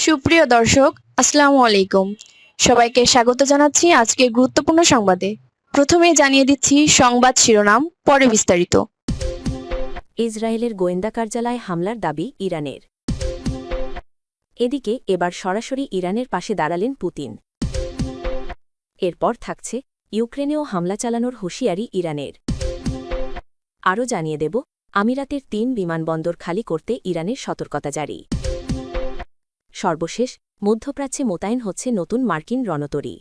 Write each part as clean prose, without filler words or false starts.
সুপ্রিয় দর্শক, আসসালামু আলাইকুম। সবাইকে স্বাগত জানাচ্ছি আজকের গুরুত্বপূর্ণ সংবাদে। প্রথমেই জানিয়ে দিচ্ছি সংবাদ শিরোনাম, পরে বিস্তারিত। ইসরায়েলের গোয়েন্দা কার্যালয়ে হামলার দাবি ইরানের। এদিকে এবার সরাসরি ইরানের পাশে দাঁড়ালেন পুতিন। এরপর থাকছে ইউক্রেনেও হামলা চালানোর হুঁশিয়ারি ইরানের। আরও জানিয়ে দেব, আমিরাতের ৩ বিমানবন্দর খালি করতে ইরানের সতর্কতা জারি। সর্বশেষ, মধ্যপ্রাচ্যে মোতায়েন হচ্ছে নতুন মার্কিন রণতরী।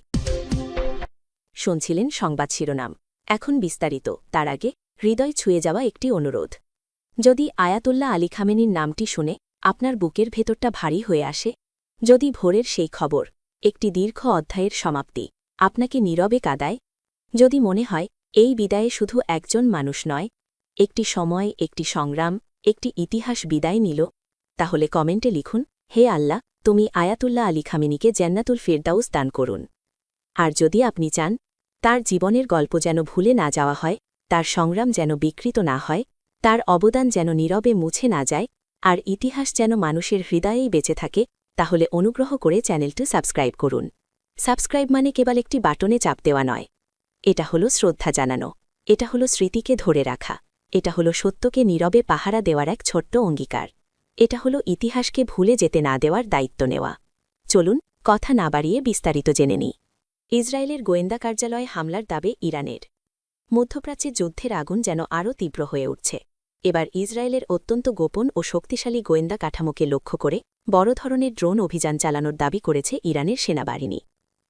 শুনছিলেন সংবাদ শিরোনাম, এখন বিস্তারিত। তার আগে হৃদয় ছুঁয়ে যাওয়া একটি অনুরোধ। যদি আয়াতুল্লাহ আলী খামেনির নামটি শুনে আপনার বুকের ভেতরটা ভারী হয়ে আসে, যদি ভোরের সেই খবর, একটি দীর্ঘ অধ্যায়ের সমাপ্তি, আপনাকে নীরবে কাঁদায়, যদি মনে হয় এই বিদায়ে শুধু একজন মানুষ নয়, একটি সময়, একটি সংগ্রাম, একটি ইতিহাস বিদায় নিল, তাহলে কমেন্টে লিখুন, হে আল্লাহ, তুমি আয়াতুল্লাহ আলী খামেনিকে জান্নাতুল ফেরদাউস দান করুন। আর যদি আপনি চান তার জীবনের গল্প যেন ভুলে না যাওয়া হয়, তার সংগ্রাম যেন বিকৃত না হয়, তার অবদান যেন নীরবে মুছে না যায়, আর ইতিহাস যেন মানুষের হৃদয়েই বেঁচে থাকে, তাহলে অনুগ্রহ করে চ্যানেলটি সাবস্ক্রাইব করুন। সাবস্ক্রাইব মানে কেবল একটি বাটনে চাপ দেওয়া নয়। এটা হলো শ্রদ্ধা জানানো, এটা হলো স্মৃতিকে ধরে রাখা, এটা হলো সত্যকে নীরবে পাহারা দেওয়ার এক ছোট্ট অঙ্গীকার, এটা হলো ইতিহাসকে ভুলে যেতে না দেওয়ার দায়িত্ব নেওয়া। চলুন কথা না বাড়িয়ে বিস্তারিত জেনে নিই। ইসরায়েলের গোয়েন্দা কার্যালয়ে হামলার দাবে ইরানের। মধ্যপ্রাচ্যে যুদ্ধের আগুন যেন আরও তীব্র হয়ে উঠছে। এবার ইসরায়েলের অত্যন্ত গোপন ও শক্তিশালী গোয়েন্দা কাঠামোকে লক্ষ্য করে বড় ধরনের ড্রোন অভিযান চালানোর দাবি করেছে ইরানের সেনাবাহিনী।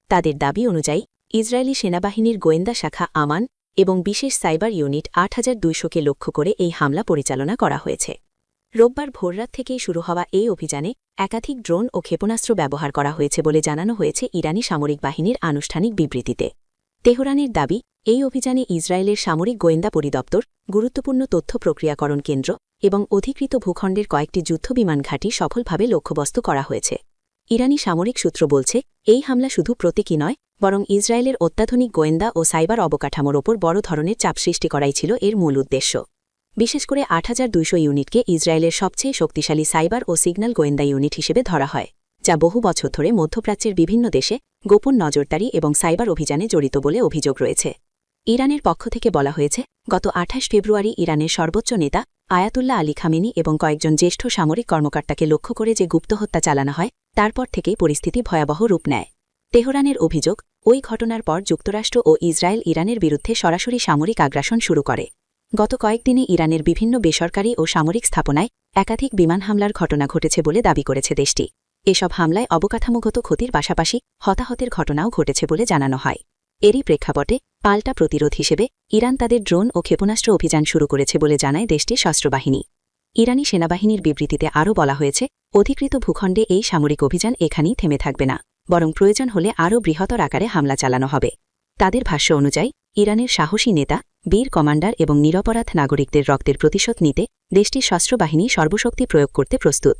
তাদের দাবি অনুযায়ী ইসরায়েলি সেনাবাহিনীর গোয়েন্দা শাখা আমান এবং বিশেষ সাইবার ইউনিট ৮২০০কে লক্ষ্য করে এই হামলা পরিচালনা করা হয়েছে। রোববার ভোররাত থেকেই শুরু হওয়া এই অভিযানে একাধিক ড্রোন ও ক্ষেপণাস্ত্র ব্যবহার করা হয়েছে বলে জানানো হয়েছে ইরানি সামরিক বাহিনীর আনুষ্ঠানিক বিবৃতিতে। তেহরানের দাবি, এই অভিযানে ইসরায়েলের সামরিক গোয়েন্দা পরিদপ্তর, গুরুত্বপূর্ণ তথ্য প্রক্রিয়াকরণ কেন্দ্র এবং অধিকৃত ভূখণ্ডের কয়েকটি যুদ্ধবিমান ঘাঁটি সফলভাবে লক্ষ্যবস্তু করা হয়েছে। ইরানি সামরিক সূত্র বলছে, এই হামলা শুধু প্রতীকী নয়, বরং ইসরায়েলের অত্যাধুনিক গোয়েন্দা ও সাইবার অবকাঠামোর ওপর বড় ধরনের চাপ সৃষ্টি করাই ছিল এর মূল উদ্দেশ্য। বিশেষ করে ৮২০০ ইউনিটকে ইসরায়েলের সবচেয়ে শক্তিশালী সাইবার ও সিগন্যাল গোয়েন্দা ইউনিট হিসেবে ধরা হয়, যা বহু বছর ধরে মধ্যপ্রাচ্যের বিভিন্ন দেশে গোপন নজরদারি এবং সাইবার অভিযানে জড়িত বলে অভিযোগ রয়েছে। ইরানের পক্ষ থেকে বলা হয়েছে, গত ২৮ ফেব্রুয়ারি ইরানের সর্বোচ্চ নেতা আয়াতুল্লাহ আলী খামেনি এবং কয়েকজন জ্যেষ্ঠ সামরিক কর্মকর্তাকে লক্ষ্য করে যে গুপ্তহত্যা চালানো হয়, তারপর থেকেই পরিস্থিতি ভয়াবহ রূপ নেয়। তেহরানের অভিযোগ, ওই ঘটনার পর যুক্তরাষ্ট্র ও ইসরায়েল ইরানের বিরুদ্ধে সরাসরি সামরিক আগ্রাসন শুরু করে। গত কয়েকদিনে ইরানের বিভিন্ন বেসরকারি ও সামরিক স্থাপনায় একাধিক বিমান হামলার ঘটনা ঘটেছে বলে দাবি করেছে দেশটি। এসব হামলায় অবকাঠামোগত ক্ষতির পাশাপাশি হতাহতের ঘটনাও ঘটেছে বলে জানানো হয়। এরই প্রেক্ষাপটে পাল্টা প্রতিরোধ হিসেবে ইরান তাদের ড্রোন ও ক্ষেপণাস্ত্র অভিযান শুরু করেছে বলে জানায় দেশটির সশস্ত্রবাহিনী। ইরানি সেনাবাহিনীর বিবৃতিতে আরও বলা হয়েছে, অধিকৃত ভূখণ্ডে এই সামরিক অভিযান এখানেই থেমে থাকবে না, বরং প্রয়োজন হলে আরও বৃহত্তর আকারে হামলা চালানো হবে। তাদের ভাষ্য অনুযায়ী ইরানের সাহসী নেতা, বীর কমান্ডার এবং নিরপরাধ নাগরিকদের রক্তের প্রতিশোধ নিতে দেশটির সশস্ত্র বাহিনী সর্বশক্তি প্রয়োগ করতে প্রস্তুত।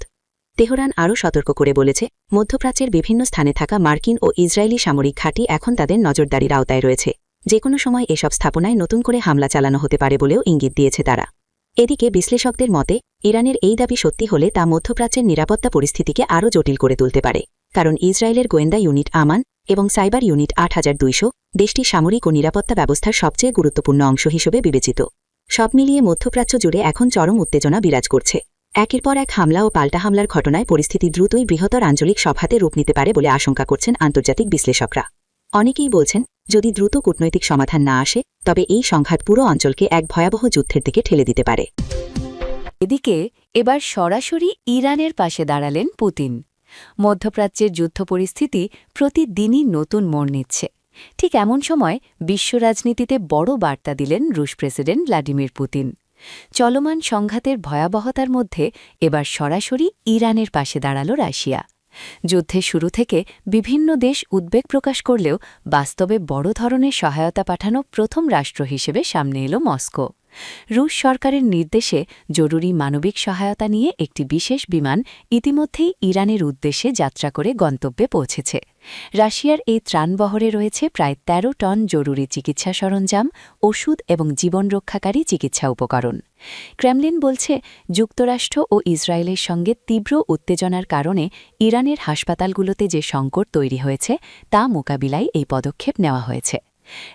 তেহরান আরও সতর্ক করে বলেছে, মধ্যপ্রাচ্যের বিভিন্ন স্থানে থাকা মার্কিন ও ইসরায়েলি সামরিক ঘাঁটি এখন তাদের নজরদারির আওতায় রয়েছে। যে কোনো সময় এসব স্থাপনায় নতুন করে হামলা চালানো হতে পারে বলেও ইঙ্গিত দিয়েছে তারা। এদিকে বিশ্লেষকদের মতে, ইরানের এই দাবি সত্যি হলে তা মধ্যপ্রাচ্যের নিরাপত্তা পরিস্থিতিকে আরও জটিল করে তুলতে পারে, কারণ ইসরায়েলের গোয়েন্দা ইউনিট আমান এবং সাইবার ইউনিট ৮২০০ দেশটির সামরিক ও নিরাপত্তা ব্যবস্থার সবচেয়ে গুরুত্বপূর্ণ অংশ হিসেবে বিবেচিত। সব মিলিয়ে মধ্যপ্রাচ্য জুড়ে এখন চরম উত্তেজনা বিরাজ করছে। একের পর এক হামলা ও পাল্টা হামলার ঘটনায় পরিস্থিতি দ্রুতই বৃহত্তর আঞ্চলিক সংঘাতে রূপ নিতে পারে বলে আশঙ্কা করছেন আন্তর্জাতিক বিশ্লেষকরা। অনেকেই বলছেন, যদি দ্রুত কূটনৈতিক সমাধান না আসে, তবে এই সংঘাত পুরো অঞ্চলকে এক ভয়াবহ যুদ্ধের দিকে ঠেলে দিতে পারে। এদিকে এবার সরাসরি ইরানের পাশে দাঁড়ালেন পুতিন। মধ্যপ্রাচ্যের যুদ্ধ পরিস্থিতি প্রতিদিনই নতুন মোড় নিচ্ছে। ঠিক এমন সময় বিশ্ব রাজনীতিতে বড় বার্তা দিলেন রুশ প্রেসিডেন্ট ভ্লাদিমির পুতিন। চলমান সংঘাতের ভয়াবহতার মধ্যে এবার সরাসরি ইরানের পাশে দাঁড়াল রাশিয়া। যুদ্ধের শুরু থেকে বিভিন্ন দেশ উদ্বেগ প্রকাশ করলেও বাস্তবে বড় ধরনের সহায়তা পাঠানো প্রথম রাষ্ট্র হিসেবে সামনে এল মস্কো। রুশ সরকারের নির্দেশে জরুরি মানবিক সহায়তা নিয়ে একটি বিশেষ বিমান ইতিমধ্যেই ইরানের উদ্দেশ্যে যাত্রা করে গন্তব্যে পৌঁছেছে। রাশিয়ার এই ত্রাণবহরে রয়েছে প্রায় ১৩ টন জরুরি চিকিৎসা সরঞ্জাম, ওষুধ এবং জীবনরক্ষাকারী চিকিৎসা উপকরণ। ক্রেমলিন বলছে, যুক্তরাষ্ট্র ও ইসরায়েলের সঙ্গে তীব্র উত্তেজনার কারণে ইরানের হাসপাতালগুলোতে যে সংকট তৈরি হয়েছে তা মোকাবিলায় এই পদক্ষেপ নেওয়া হয়েছে।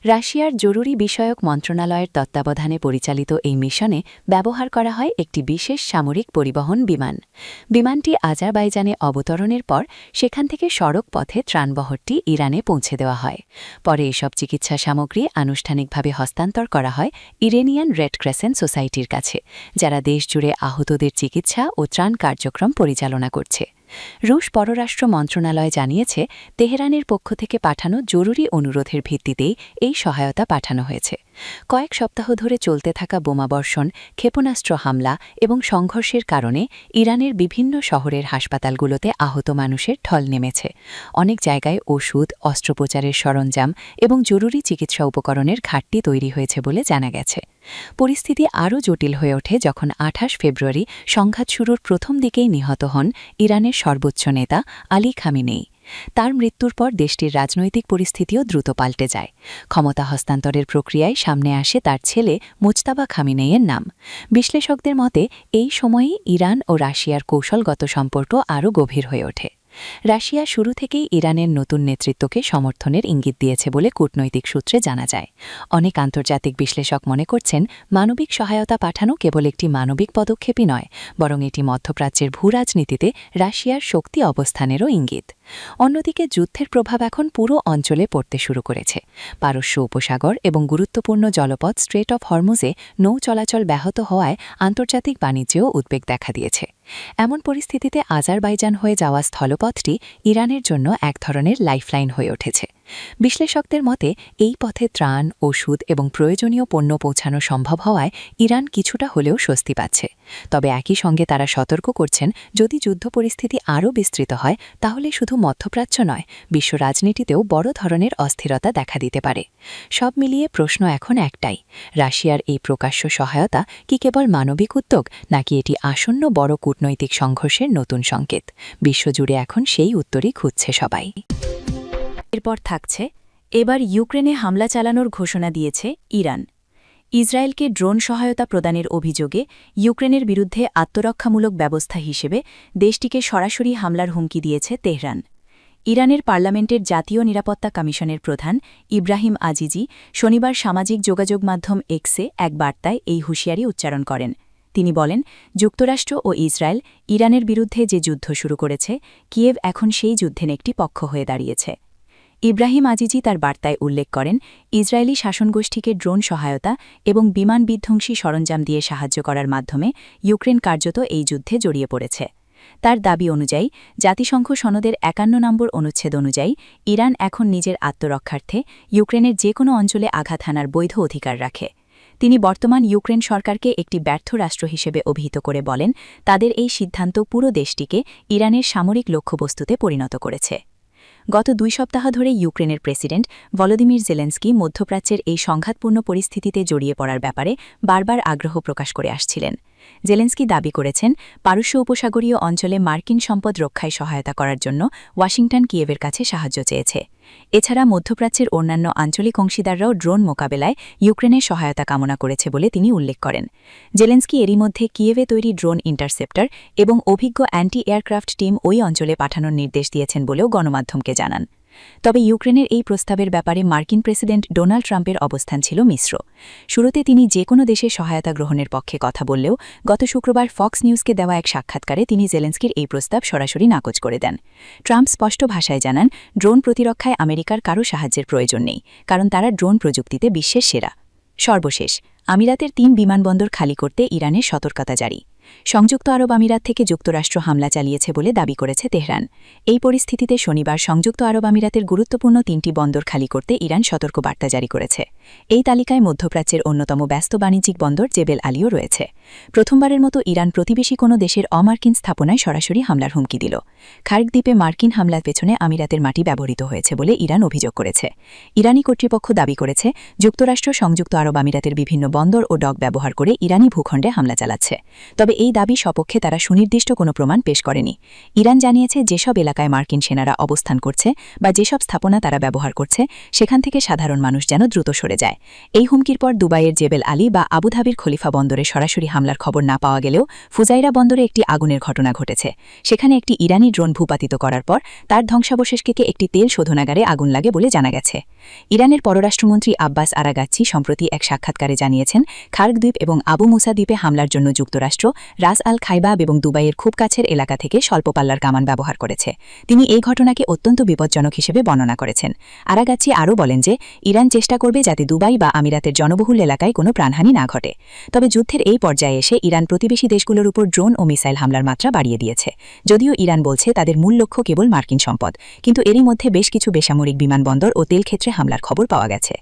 রাশিয়ার জরুরি বিষয়ক মন্ত্রণালয়ের তত্ত্বাবধানে পরিচালিত এই মিশনে ব্যবহার করা হয় একটি বিশেষ সামরিক পরিবহন বিমান। বিমানটি আজারবাইজানে অবতরণের পর সেখান থেকে সড়ক পথে ত্রাণবহরটি ইরানে পৌঁছে দেওয়া হয়। পরে এসব চিকিৎসা সামগ্রী আনুষ্ঠানিকভাবে হস্তান্তর করা হয় ইরানিয়ান রেড ক্রেসেন্ট সোসাইটির কাছে, যারা দেশজুড়ে আহতদের চিকিৎসা ও ত্রাণ কার্যক্রম পরিচালনা করছে। রুশ পররাষ্ট্র মন্ত্রণালয় জানিয়েছে, তেহরানের পক্ষ থেকে পাঠানো জরুরি অনুরোধের ভিত্তিতেই এই সহায়তা পাঠানো হয়েছে। কয়েক সপ্তাহ ধরে চলতে থাকা বোমাবর্ষণ, ক্ষেপণাস্ত্র হামলা এবং সংঘর্ষের কারণে ইরানের বিভিন্ন শহরের হাসপাতালগুলোতে আহত মানুষের ঢল নেমেছে। অনেক জায়গায় ওষুধ, অস্ত্রোপচারের সরঞ্জাম এবং জরুরি চিকিৎসা উপকরণের ঘাটতি তৈরি হয়েছে বলে জানা গেছে। পরিস্থিতি আরও জটিল হয়ে ওঠে যখন ২৮ ফেব্রুয়ারি সংঘাত শুরুর প্রথম দিকেই নিহত হন ইরানের সর্বোচ্চ নেতা আলী খামেনেই। তার মৃত্যুর পর দেশটির রাজনৈতিক পরিস্থিতিও দ্রুত পাল্টে যায়। ক্ষমতা হস্তান্তরের প্রক্রিয়ায় সামনে আসে তার ছেলে মুজতাবা খামেনেইয়ের নাম। বিশ্লেষকদের মতে এই সময়েই ইরান ও রাশিয়ার কৌশলগত সম্পর্ক আরও গভীর হয়ে ওঠে। রাশিয়া শুরু থেকেই ইরানের নতুন নেতৃত্বকে সমর্থনের ইঙ্গিত দিয়েছে বলে কূটনৈতিক সূত্রে জানা যায়। অনেক আন্তর্জাতিক বিশ্লেষক মনে করছেন, মানবিক সহায়তা পাঠানো কেবল একটি মানবিক পদক্ষেপই নয়, বরং এটি মধ্যপ্রাচ্যের ভূরাজনীতিতে রাশিয়ার শক্তি অবস্থানেরও ইঙ্গিত। অন্যদিকে যুদ্ধের প্রভাব এখন পুরো অঞ্চলে পড়তে শুরু করেছে। পারস্য উপসাগর এবং গুরুত্বপূর্ণ জলপথ স্ট্রেট অফ হরমুজে নৌ চলাচল ব্যাহত হওয়ায় আন্তর্জাতিক বাণিজ্যেও উদ্বেগ দেখা দিয়েছে। এমন পরিস্থিতিতে আজারবাইজান হয়ে যাওয়া স্থলপথটি ইরানের জন্য এক ধরনের লাইফলাইন হয়ে উঠেছে। বিশ্লেষকদের মতে এই পথে ত্রাণ, ওষুধ এবং প্রয়োজনীয় পণ্য পৌঁছানো সম্ভব হওয়ায় ইরান কিছুটা হলেও স্বস্তি পাচ্ছে। তবে একই সঙ্গে তারা সতর্ক করছেন, যদি যুদ্ধ পরিস্থিতি আরও বিস্তৃত হয় তাহলে শুধু মধ্যপ্রাচ্য নয়, বিশ্ব রাজনীতিতেও বড় ধরনের অস্থিরতা দেখা দিতে পারে। সব মিলিয়ে প্রশ্ন এখন একটাই, রাশিয়ার এই প্রকাশ্য সহায়তা কি কেবল মানবিক উদ্যোগ, নাকি এটি আসন্ন বড় কূটনৈতিক সংঘর্ষের নতুন সংকেত? বিশ্বজুড়ে এখন সেই উত্তরই খুঁজছে সবাই। এরপর থাকছে, এবার ইউক্রেনে হামলা চালানোর ঘোষণা দিয়েছে ইরান। ইসরায়েলকে ড্রোন সহায়তা প্রদানের অভিযোগে ইউক্রেনের বিরুদ্ধে আত্মরক্ষামূলক ব্যবস্থা হিসেবে দেশটিকে সরাসরি হামলার হুমকি দিয়েছে তেহরান। ইরানের পার্লামেন্টের জাতীয় নিরাপত্তা কমিশনের প্রধান ইব্রাহিম আজিজি শনিবার সামাজিক যোগাযোগ মাধ্যম এক্সে এক বার্তায় এই হুঁশিয়ারি উচ্চারণ করেন। তিনি বলেন, যুক্তরাষ্ট্র ও ইসরায়েল ইরানের বিরুদ্ধে যে যুদ্ধ শুরু করেছে, কিয়েভ এখন সেই যুদ্ধের একটি পক্ষ হয়ে দাঁড়িয়েছে। ইব্রাহিম আজিজি তার বার্তায় উল্লেখ করেন, ইসরায়েলি শাসনগোষ্ঠীকে ড্রোন সহায়তা এবং বিমান বিধ্বংসী সরঞ্জাম দিয়ে সাহায্য করার মাধ্যমে ইউক্রেন কার্যত এই যুদ্ধে জড়িয়ে পড়েছে। তার দাবি অনুযায়ী, জাতিসংঘ সনদের ৫১ নম্বর অনুচ্ছেদ অনুযায়ী ইরান এখন নিজের আত্মরক্ষার্থে ইউক্রেনের যে কোনো অঞ্চলে আঘাত হানার বৈধ অধিকার রাখে। তিনি বর্তমান ইউক্রেন সরকারকে একটি ব্যর্থ রাষ্ট্র হিসেবে অভিহিত করে বলেন, তাদের এই সিদ্ধান্ত পুরো দেশটিকে ইরানের সামরিক লক্ষ্যবস্তুতে পরিণত করেছে। গত ২ সপ্তাহ ধরে ইউক্রেনের প্রেসিডেন্ট ভলোদিমির জেলেন্সকি মধ্যপ্রাচ্যের এই সংঘাতপূর্ণ পরিস্থিতিতে জড়িয়ে পড়ার ব্যাপারে বারবার আগ্রহ প্রকাশ করে আসছিলেন। জেলেন্সকি দাবি করেছেন, পারস্য উপসাগরীয় অঞ্চলে মার্কিন সম্পদ রক্ষায় সহায়তা করার জন্য ওয়াশিংটন কিয়েভের কাছে সাহায্য চেয়েছে। এছাড়া মধ্যপ্রাচ্যের অন্যান্য আঞ্চলিক অংশীদাররাও ড্রোন মোকাবেলায় ইউক্রেনের সহায়তা কামনা করেছে বলে তিনি উল্লেখ করেন। জেলেন্সকি এরই মধ্যে কিয়েভে তৈরি ড্রোন ইন্টারসেপ্টর এবং অভিজ্ঞ অ্যান্টি এয়ারক্রাফট টিম ওই অঞ্চলে পাঠানোর নির্দেশ দিয়েছেন বলেও গণমাধ্যমকে জানান। তবে ইউক্রেনের এই প্রস্তাবের ব্যাপারে মার্কিন প্রেসিডেন্ট ডোনাল্ড ট্রাম্পের অবস্থান ছিল মিশ্র। শুরুতে তিনি যে কোনো দেশের সহায়তা গ্রহণের পক্ষে কথা বললেও গত শুক্রবার ফক্স নিউজকে দেওয়া এক সাক্ষাৎকারে তিনি জেলেন্সকির এই প্রস্তাব সরাসরি নাকচ করে দেন। ট্রাম্প স্পষ্ট ভাষায় জানান, ড্রোন প্রতিরক্ষায় আমেরিকার কারও সাহায্যের প্রয়োজন নেই, কারণ তারা ড্রোন প্রযুক্তিতে বিশ্বের সেরা। সর্বশেষ, আমিরাতের ৩ বিমানবন্দর খালি করতে ইরানের সতর্কতা জারি। সংযুক্ত আরব আমিরাত থেকে যুক্তরাষ্ট্র হামলা চালিয়েছে বলে দাবি করেছে তেহরান। এই পরিস্থিতিতে শনিবার সংযুক্ত আরব আমিরাতের গুরুত্বপূর্ণ 3টি বন্দর খালি করতে ইরান সতর্কবার্তা জারি করেছে। এই তালিকায় মধ্যপ্রাচ্যের অন্যতম ব্যস্ত বাণিজ্যিক বন্দর জেবেল আলীও রয়েছে। প্রথমবারের মতো ইরান প্রতিবেশী কোনো দেশের অমার্কিন স্থাপনায় সরাসরি হামলার হুমকি দিল। খার্ক দ্বীপে মার্কিন হামলার পেছনে আমিরাতের মাটি ব্যবহৃত হয়েছে বলে ইরান অভিযোগ করেছে। ইরানি কর্তৃপক্ষ দাবি করেছে, যুক্তরাষ্ট্র সংযুক্ত আরব আমিরাতের বিভিন্ন বন্দর ও ডক ব্যবহার করে ইরানি ভূখণ্ডে হামলা চালাচ্ছে। তবে এই দাবি সপক্ষে তারা সুনির্দিষ্ট কোনো প্রমাণ পেশ করেনি। ইরান জানিয়েছে, যেসব এলাকায় মার্কিন সেনারা অবস্থান করছে বা যেসব স্থাপনা তারা ব্যবহার করছে সেখান থেকে সাধারণ মানুষ যেন দ্রুত সরে যায়। এই হুমকির পর দুবাইয়ের জেবেল আলী বা আবুধাবির খলিফা বন্দরে সরাসরি হামলার খবর না পাওয়া গেলেও ফুজাইরা বন্দরে একটি আগুনের ঘটনা ঘটেছে। সেখানে একটি ইরানি ড্রোন ভূপাতিত করার পর তার ধ্বংসাবশেষকে একটি তেল শোধনাগারে আগুন লাগে বলে জানা গেছে। ইরানের পররাষ্ট্রমন্ত্রী আব্বাস আরাগাচ্ছি সম্প্রতি এক সাক্ষাৎকারে জানিয়েছেন, খার্ক দ্বীপ এবং আবু মুসা দ্বীপে হামলার জন্য যুক্তরাষ্ট্র রাস আল খাইবাব এবং দুবাইয়ের খুব কাছের এলাকা থেকে স্বল্প পাল্লার কামান ব্যবহার করেছে। তিনি এই ঘটনাকে অত্যন্ত বিপজ্জনক হিসেবে বর্ণনা করেছেন। আরাগাচ্ছি আরও বলেন যে, ইরান চেষ্টা করবে যাতে দুবাই বা আমিরাতের জনবহুল এলাকায় কোনো প্রাণহানি না ঘটে। তবে যুদ্ধের এই পর্যায়ে এসে ইরান প্রতিবেশী দেশগুলোর উপর ড্রোন ও মিসাইল হামলার মাত্রা বাড়িয়ে দিয়েছে। যদিও ইরান বলছে তাদের মূল লক্ষ্য কেবল মার্কিন সম্পদ, কিন্তু এরই মধ্যে বেশ কিছু বেসামরিক বিমানবন্দর ও তেলক্ষেত্রে হামলার খবর পাওয়া গেছে।